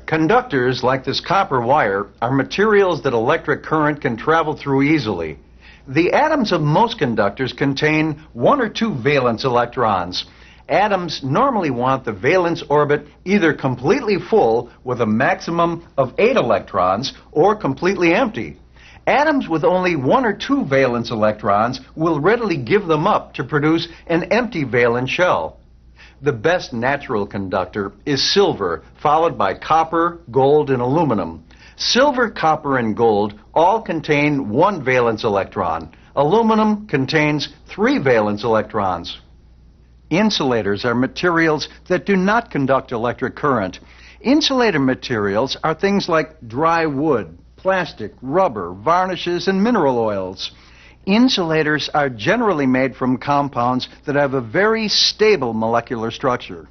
Conductors, like this copper wire, are materials that electric current can travel through easily. The atoms of most conductors contain 1 or 2 valence electrons. Atoms normally want the valence orbit either completely full with a maximum of 8 electrons or completely empty. Atoms with only 1 or 2 valence electrons will readily give them up to produce an empty valence shell. The best natural conductor is silver, followed by copper, gold, and aluminum. Silver, copper, and gold all contain 1 valence electron. Aluminum contains 3 valence electrons. Insulators are materials that do not conduct electric current. Insulator materials are things like dry wood, plastic, rubber, varnishes, and mineral oils. Insulators are generally made from compounds that have a very stable molecular structure.